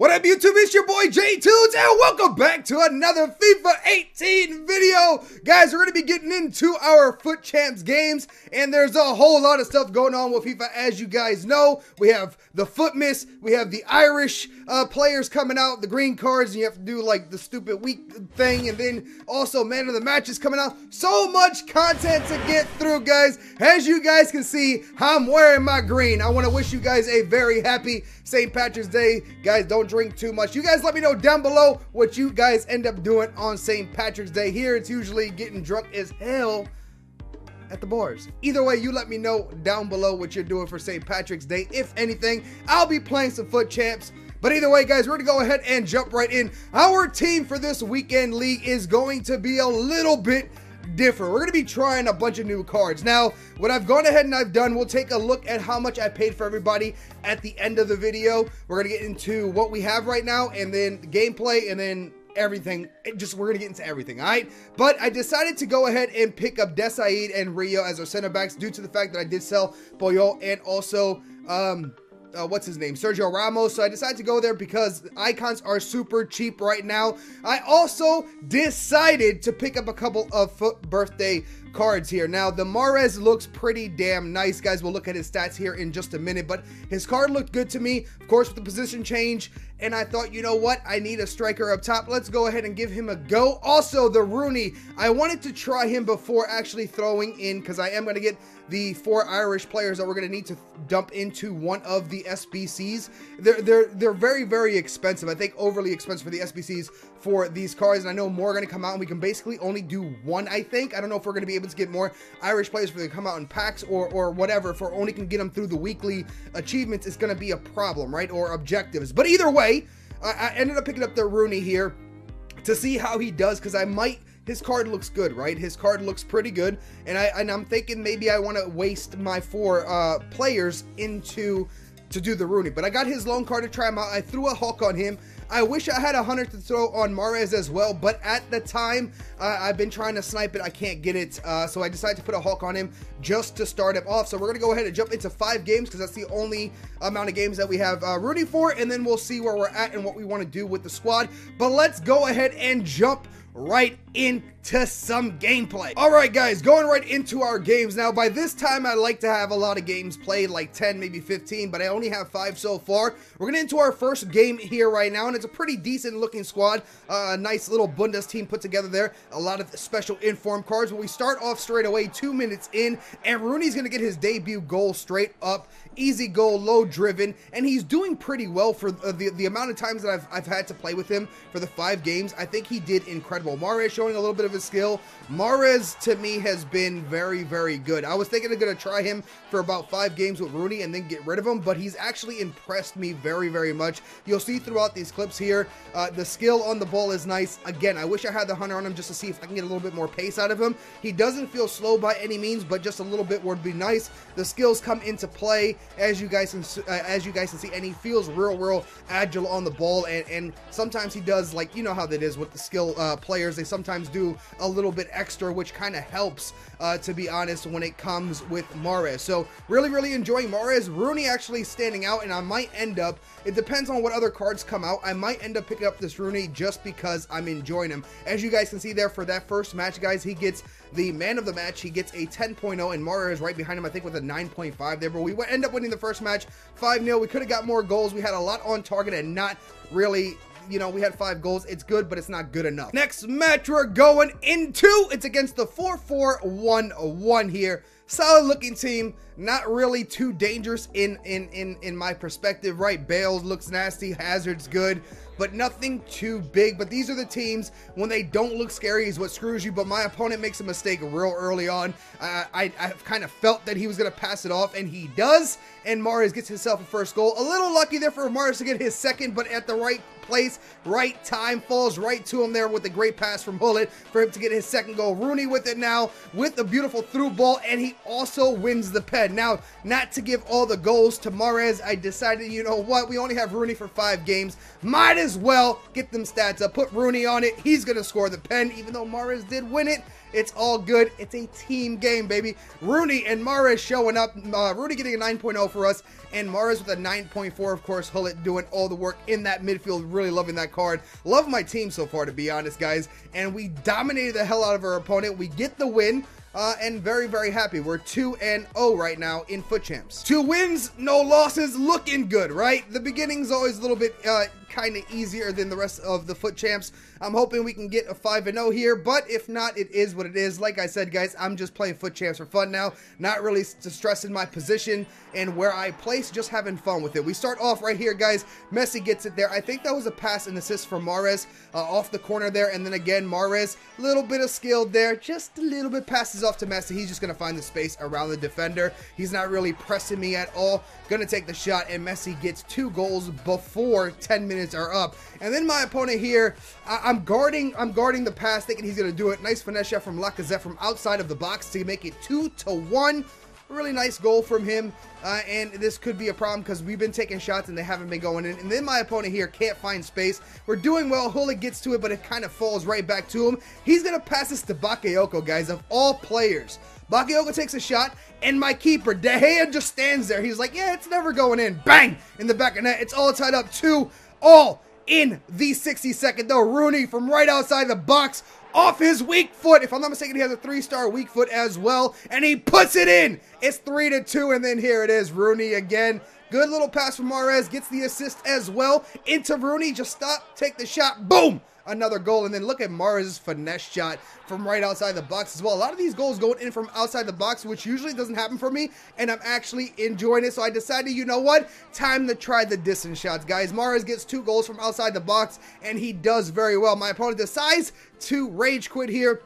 What up, YouTube? It's your boy Jtunes, and welcome back to another FIFA 18 video. Guys, we're going to be getting into our Foot Champs games, and there's a whole lot of stuff going on with FIFA. As you guys know, we have the Foot Miss, we have the Irish players coming out, the green cards, and you have to do like the stupid week thing, and then also Man of the Match is coming out. So much content to get through, guys. As you guys can see, I'm wearing my green. I want to wish you guys a very happy St. Patrick's Day. Guys, don't drink too much. You guys let me know down below what you guys end up doing on St. Patrick's Day. Here it's usually getting drunk as hell at the bars. Either way, you let me know down below what you're doing for St. Patrick's Day. If anything, I'll be playing some Foot Champs. But either way, guys, we're going to go ahead and jump right in. Our team for this weekend league is going to be a little bit different. We're going to be trying a bunch of new cards. Now, what I've gone ahead and I've done, we'll take a look at how much I paid for everybody at the end of the video. We're going to get into what we have right now, and then gameplay, and then everything. We're going to get into everything, all right? But I decided to go ahead and pick up Desaid and Rio as our center backs due to the fact that I did sell Boyo and also what's his name, Sergio Ramos. So I decided to go there because icons are super cheap right now. I also decided to pick up a couple of Foot birthday cards here. Now, the Mahrez looks pretty damn nice, guys. We'll look at his stats here in just a minute, but his card looked good to me, of course, with the position change, and I thought, you know what, I need a striker up top. Let's go ahead and give him a go. Also, the Rooney, I wanted to try him before actually throwing in, because I am going to get the 4 Irish players that we're going to need to dump into one of the SBCs. They're very, very expensive. I think overly expensive for the SBCs for these cards, and I know more are going to come out, and we can basically only do one, I think. I don't know if we're going to be able to get more Irish players for they come out in packs or whatever. If we only can get them through the weekly achievements, it's going to be a problem, right? Or objectives. But either way, I ended up picking up the Rooney here to see how he does, because I might... His card looks good, right? His card looks pretty good, and I'm thinking maybe I want to waste my 4 players to do the Rooney. But I got his loan card to try him out. I threw a Hulk on him. I wish I had 100 to throw on Mahrez as well, but at the time, I've been trying to snipe it. I can't get it, so I decided to put a Hulk on him just to start him off. So we're going to go ahead and jump into 5 games, because that's the only amount of games that we have Rooney for, and then we'll see where we're at and what we want to do with the squad. But let's go ahead and jump right into some gameplay. All right, guys, going right into our games. Now, by this time, I like to have a lot of games played, like 10, maybe 15, but I only have 5 so far. We're gonna into our first game here right now, and it's a pretty decent looking squad. A nice little Bundes team put together there. A lot of special inform cards, but we start off straight away 2 minutes in, and Rooney's gonna get his debut goal straight up. Easy goal, low driven, and he's doing pretty well for the amount of times that I've had to play with him for the 5 games. I think he did incredible. Mahrez showing a little bit of his skill. Mahrez, to me, has been very, very good. I was thinking of going to try him for about 5 games with Rooney and then get rid of him, but he's actually impressed me very, very much. You'll see throughout these clips here, the skill on the ball is nice. Again, I wish I had the Hunter on him just to see if I can get a little bit more pace out of him. He doesn't feel slow by any means, but just a little bit would be nice. The skills come into play, as you guys can see, and he feels real agile on the ball, and sometimes he does, like, you know how that is with the skill players, they sometimes do a little bit extra, which kind of helps, to be honest, when it comes with Mahrez. So really enjoying Mahrez. Rooney actually standing out, and I might end up, it depends on what other cards come out, I might end up picking up this Rooney just because I'm enjoying him. As you guys can see there, for that first match, guys, he gets the man of the match. He gets a 10.0, and Mahrez is right behind him, I think, with a 9.5 there, but we end up winning the first match 5-0. We could have got more goals. We had a lot on target and not really, you know, we had 5 goals. It's good, but it's not good enough. Next match we're going into, it's against the 4-4-1-1 here. Solid looking team, not really too dangerous in my perspective, right? Bales looks nasty, Hazard's good, but nothing too big. But these are the teams, when they don't look scary is what screws you. But my opponent makes a mistake real early on. I kind of felt that he was going to pass it off, and he does, and Mahrez gets himself a first goal. A little lucky there for Mahrez to get his second, but at the right place, right time, falls right to him there with a great pass from Hullet for him to get his second goal. Rooney with it now, with a beautiful through ball, and he also wins the pen. Now, not to give all the goals to Mahrez, I decided, you know what, we only have Rooney for 5 games, might as well get them stats up, put Rooney on it, he's going to score the pen, even though Mahrez did win it. It's all good. It's a team game, baby. Rooney and Mahrez showing up. Rooney getting a 9.0 for us, and Mahrez with a 9.4. Of course, Hullet doing all the work in that midfield. Really loving that card. Love my team so far, to be honest, guys. And we dominated the hell out of our opponent. We get the win. And very, very happy. We're 2-0 right now in Fut Champs. 2 wins, no losses, looking good, right? The beginning's always a little bit kind of easier than the rest of the Fut Champs. I'm hoping we can get a 5-0 here, but if not, it is what it is. Like I said, guys, I'm just playing Fut Champs for fun now, not really stressing my position and where I place, just having fun with it. We start off right here, guys. Messi gets it there. I think that was a pass and assist from Mahrez off the corner there, and then again, Mahrez, a little bit of skill there, just a little bit, passes off to Messi. He's just going to find the space around the defender. He's not really pressing me at all. Going to take the shot, and Messi gets 2 goals before 10 minutes are up. And then my opponent here, I'm guarding the pass, thinking he's going to do it. Nice finesse shot from Lacazette from outside of the box to make it 2-1. Really nice goal from him, and this could be a problem because we've been taking shots and they haven't been going in. And then my opponent here can't find space. We're doing well. Hullet gets to it, but it kind of falls right back to him. He's going to pass this to Bakayoko, guys, of all players. Bakayoko takes a shot, and my keeper, De Gea, just stands there. He's like, yeah, it's never going in. Bang! In the back of net. It's all tied up 2-2 in the 62nd, though. Rooney from right outside the box, off his weak foot. If I'm not mistaken, he has a 3-star weak foot as well, and he puts it in. It's 3-2, and then here it is, Rooney again. Good little pass from Mahrez, gets the assist as well into Rooney. Just stop, take the shot, boom! Another goal, and then look at Mahrez's finesse shot from right outside the box as well. A lot of these goals going in from outside the box, which usually doesn't happen for me, and I'm actually enjoying it. So I decided, you know what? Time to try the distance shots, guys. Mahrez gets 2 goals from outside the box, and he does very well. My opponent decides to rage quit here.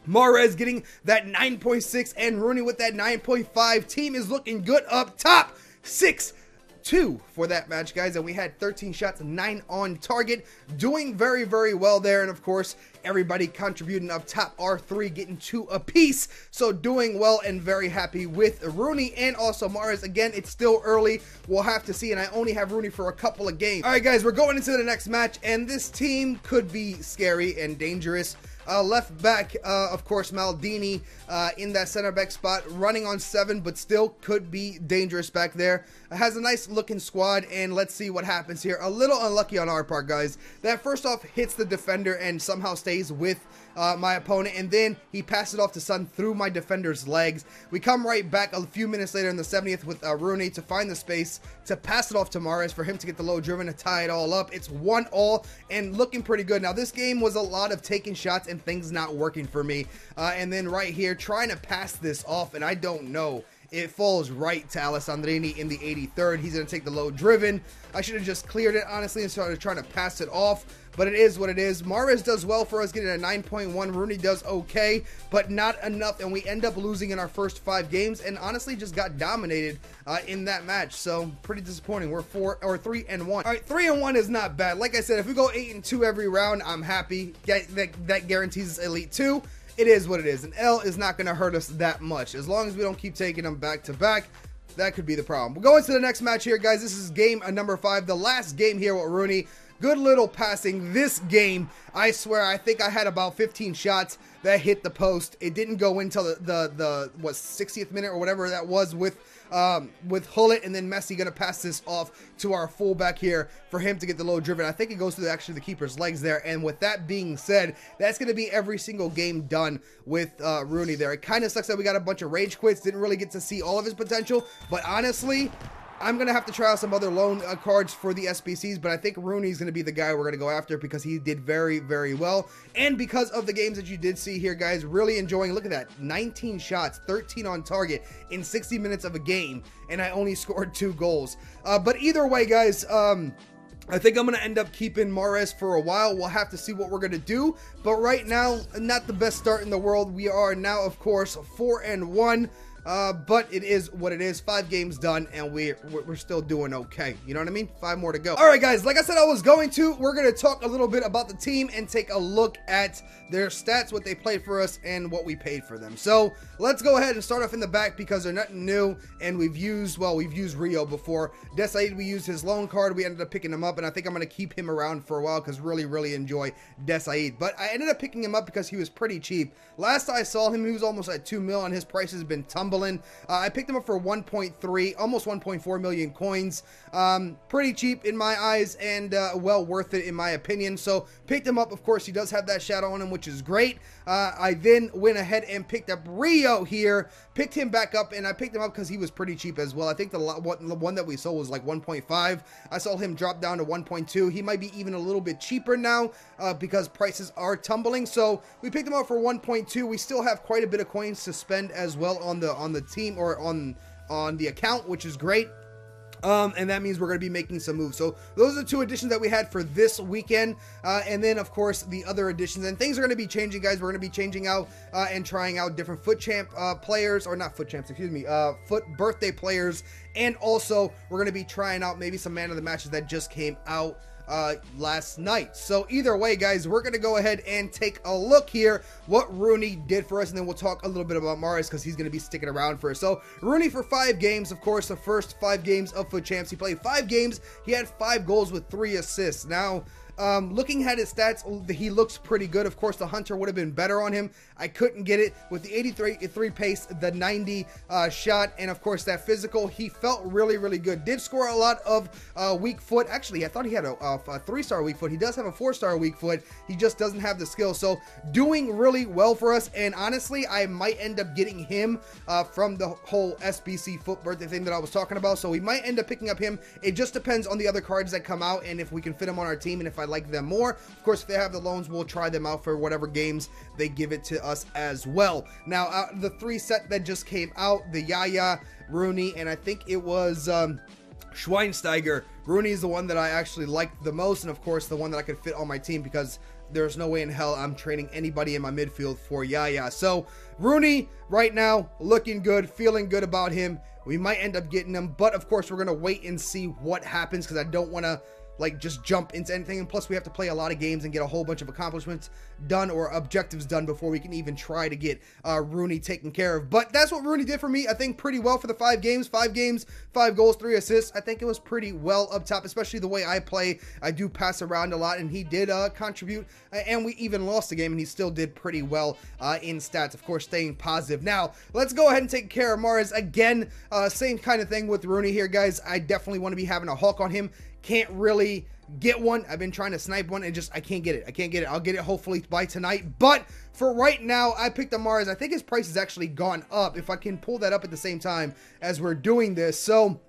Mahrez getting that 9.6, and Rooney with that 9.5. Team is looking good up top. 6-2 for that match, guys, and we had 13 shots, 9 on target, doing very, very well there. And of course, everybody contributing up top, R3 getting 2 apiece, so doing well and very happy with Rooney and also Mahrez. Again, it's still early, we'll have to see, and I only have Rooney for a couple of games. All right, guys, we're going into the next match, and this team could be scary and dangerous. Left back, of course, Maldini in that center back spot, running on 7, but still could be dangerous back there. Has a nice looking squad, and let's see what happens here. A little unlucky on our part, guys. That first off hits the defender and somehow stays with my opponent, and then he passes it off to Son through my defender's legs. We come right back a few minutes later in the 70th with Rooney to find the space to pass it off to Mahrez for him to get the low driven to tie it all up. It's 1-1 and looking pretty good. Now, this game was a lot of taking shots and things not working for me. And then right here, trying to pass this off, and I don't know. It falls right to Alessandrini in the 83rd. He's going to take the low driven. I should have just cleared it, honestly, and started trying to pass it off. But it is what it is. Mahrez does well for us, getting a 9.1. Rooney does okay, but not enough. And we end up losing in our first 5 games, and honestly just got dominated in that match. So pretty disappointing. We're 3-1. All right, 3-1 is not bad. Like I said, if we go 8-2 every round, I'm happy. That guarantees us Elite 2. It is what it is. An L is not going to hurt us that much. As long as we don't keep taking them back to back, that could be the problem. We'll go into the next match here, guys. This is game number 5, the last game here with Rooney. Good little passing. This game, I swear, I think I had about 15 shots that hit the post. It didn't go until the what, 60th minute or whatever that was with Hullet, and then Messi gonna pass this off to our fullback here for him to get the low driven. I think it goes through actually the keeper's legs there. And with that being said, that's gonna be every single game done with Rooney there. It kind of sucks that we got a bunch of rage quits, didn't really get to see all of his potential, but honestly, I'm going to have to try out some other loan cards for the SBCs, but I think Rooney's going to be the guy we're going to go after because he did very, very well. And because of the games that you did see here, guys, really enjoying. Look at that. 19 shots, 13 on target in 60 minutes of a game, and I only scored 2 goals. But either way, guys, I think I'm going to end up keeping Mahrez for a while. We'll have to see what we're going to do. But right now, not the best start in the world. We are now, of course, 4-1. but it is what it is. 5 games done, and we're still doing okay. You know what I mean? 5 more to go. All right, guys, like I said I was going to, we're going to talk a little bit about the team and take a look at their stats, what they played for us, and what we paid for them. So let's go ahead and start off in the back because they're nothing new, and we've used Rio before. Desaid, we used his loan card. We ended up picking him up, and I think I'm going to keep him around for a while because really enjoy Desaid. But I ended up picking him up because he was pretty cheap. Last I saw him, he was almost at 2 mil, and his price has been tumbling. I picked him up for 1.3, almost 1.4 million coins. Pretty cheap in my eyes, and well worth it in my opinion. So picked him up. Of course, he does have that shadow on him, which is great. I then went ahead and picked up Rio here, picked him back up, and I picked him up because he was pretty cheap as well. I think the one that we sold was like 1.5. I saw him drop down to 1.2. He might be even a little bit cheaper now because prices are tumbling. So we picked him up for 1.2. We still have quite a bit of coins to spend as well on the team or on the account, which is great. And that means we're going to be making some moves. So those are 2 additions that we had for this weekend. And then, of course, the other additions. And things are going to be changing, guys. We're going to be changing out and trying out different Fut Champ players. Or not Fut Champs, excuse me. Fut birthday players. And also, we're going to be trying out maybe some man of the matches that just came out last night. So either way, guys, we're going to go ahead and take a look here what Rooney did for us, and then we'll talk a little bit about Mahrez because he's going to be sticking around for us. So Rooney for 5 games, of course, the first 5 games of Fut Champs. He played 5 games. He had 5 goals with 3 assists. Now, looking at his stats, he looks pretty good. Of course, the Hunter would have been better on him. I couldn't get it with the 83 pace, the 90 shot, and of course that physical. He felt really good. Did score a lot of weak foot. Actually, I thought he had a 3-star weak foot. He does have a 4-star weak foot. He just doesn't have the skill. So doing really well for us. And honestly, I might end up getting him from the whole SBC Fut birthday thing that I was talking about. So we might end up picking up him. It just depends on the other cards that come out and if we can fit them on our team and if I like them more. Of course, if they have the loans, we'll try them out for whatever games they give it to us as well. Now, the 3 set that just came out, the Yaya, Rooney, and I think it was Schweinsteiger. Rooney is the one that I actually liked the most, and of course the one that I could fit on my team because there's no way in hell I'm trading anybody in my midfield for Yaya. So Rooney right now looking good, feeling good about him. We might end up getting him, but of course we're gonna wait and see what happens because I don't want to like just jump into anything, and plus we have to play a lot of games and get a whole bunch of accomplishments done or objectives done before we can even try to get Rooney taken care of. But that's what Rooney did for me, I think, pretty well for the 5 games. 5 games, 5 goals, 3 assists. I think it was pretty well up top, especially the way I play. I do pass around a lot, and he did contribute, and we even lost the game, and he still did pretty well in stats, of course, staying positive. Now, let's go ahead and take care of Mahrez. Again, same kind of thing with Rooney here, guys. I definitely want to be having a hawk on him. Can't really get one. I've been trying to snipe one and just I can't get it. I'll get it hopefully by tonight, but for right now I picked up Mahrez. I think his price has actually gone up if I can pull that up at the same time as we're doing this. So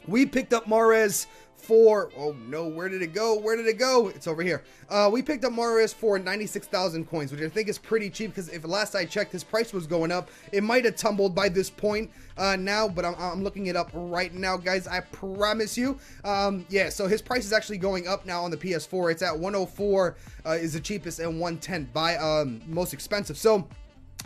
we picked up Mahrez for, oh no, where did it go? It's over here. We picked up Mahrez for 96,000 coins, which I think is pretty cheap because if last I checked his price was going up, it might have tumbled by this point now, but I'm looking it up right now, guys. I promise you. Yeah, so his price is actually going up now on the PS4. It's at 104 is the cheapest and 110 by most expensive. So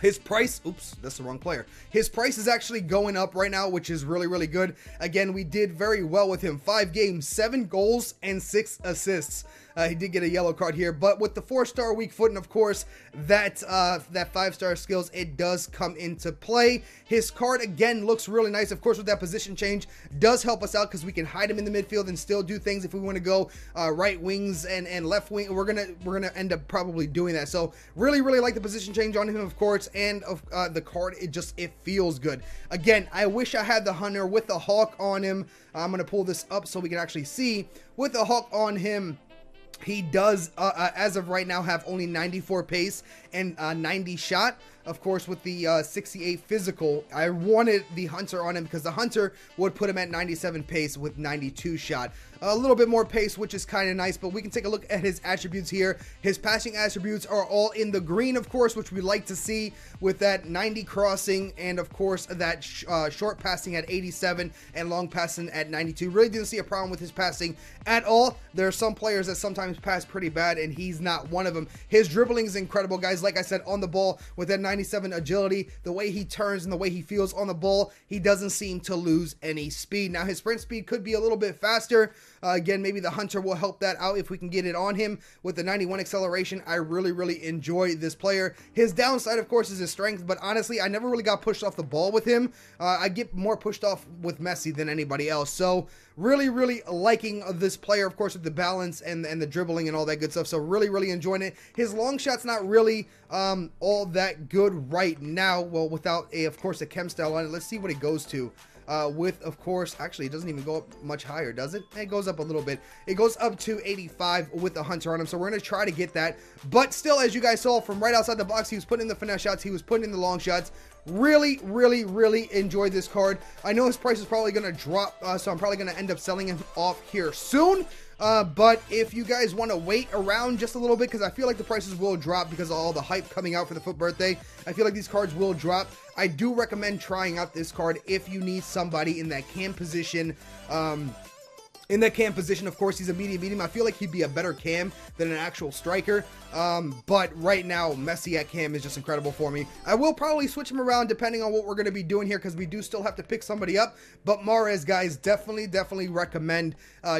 his price, oops, that's the wrong player. His price is actually going up right now, which is really good. Again, we did very well with him. 5 games, 7 goals, and 6 assists. He did get a yellow card here, but with the 4-star weak foot, and of course that 5-star skills, it does come into play. His card again looks really nice. Of course, with that position change, does help us out because we can hide him in the midfield and still do things if we want to go right wings and left wing. We're gonna end up probably doing that. So really like the position change on him, of course, and of the card. It feels good. Again, I wish I had the Hunter with the Hawk on him. I'm gonna pull this up so we can actually see with the Hawk on him. He does, as of right now, have only 94 pace and 90 shot. Of course, with the 68 physical, I wanted the Hunter on him because the Hunter would put him at 97 pace with 92 shot. A little bit more pace, which is kind of nice, but we can take a look at his attributes here. His passing attributes are all in the green, of course, which we like to see with that 90 crossing and, of course, that short passing at 87 and long passing at 92. Really didn't see a problem with his passing at all. There are some players that sometimes pass pretty bad, and he's not one of them. His dribbling is incredible, guys. Like I said, on the ball with that 90 97 agility, the way he turns and the way he feels on the ball, he doesn't seem to lose any speed. Now, his sprint speed could be a little bit faster. Again, maybe the Hunter will help that out if we can get it on him with the 91 acceleration. I really enjoy this player. His downside, of course, is his strength, but honestly, I never really got pushed off the ball with him. I get more pushed off with Messi than anybody else. So really liking this player, of course, with the balance and the dribbling and all that good stuff. So really enjoying it. His long shot's not really all that good right now. Well, without of course, a chem style on it. Let's see what it goes to. With, of course, actually, it doesn't even go up much higher, does it? It goes up a little bit. It goes up to 85 with the Hunter on him, so we're going to try to get that. But still, as you guys saw from right outside the box, he was putting in the finesse shots, he was putting in the long shots. Really enjoyed this card. I know his price is probably going to drop, so I'm probably going to end up selling him off here soon. But if you guys want to wait around just a little bit, because I feel like the prices will drop because of all the hype coming out for the Foot birthday, I feel like these cards will drop. I do recommend trying out this card if you need somebody in that cam position. Of course, he's a medium. I feel like he'd be a better cam than an actual striker. But right now, Messi at cam is just incredible for me. I will probably switch him around depending on what we're going to be doing here, because we do still have to pick somebody up. But Mahrez, guys, definitely recommend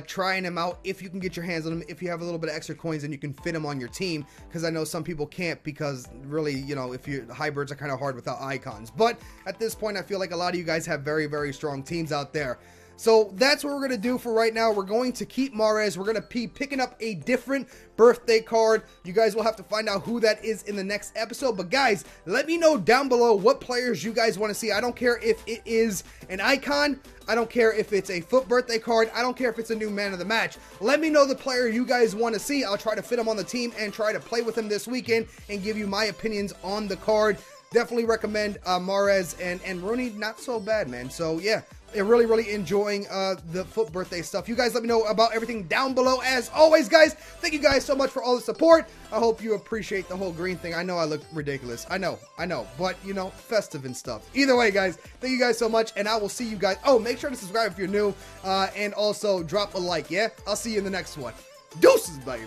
trying him out if you can get your hands on him. If you have a little bit of extra coins and you can fit him on your team, because I know some people can't, because really, you know, if you're hybrids are kind of hard without icons. But at this point, I feel like a lot of you guys have very strong teams out there. So that's what we're going to do for right now. We're going to keep Mahrez. We're going to be picking up a different birthday card. You guys will have to find out who that is in the next episode. But guys, let me know down below what players you guys want to see. I don't care if it is an icon. I don't care if it's a Foot birthday card. I don't care if it's a new man of the match. Let me know the player you guys want to see. I'll try to fit him on the team and try to play with him this weekend and give you my opinions on the card. Definitely recommend Mahrez, and Rooney, not so bad, man. So yeah, really enjoying the Foot birthday stuff. You guys let me know about everything down below. As always, guys, thank you guys so much for all the support. I hope you appreciate the whole green thing. I know I look ridiculous. I know, but you know, festive and stuff. Either way, guys, thank you guys so much, and I will see you guys. Oh, make sure to subscribe if you're new, and also drop a like, yeah? I'll see you in the next one. Deuces, baby.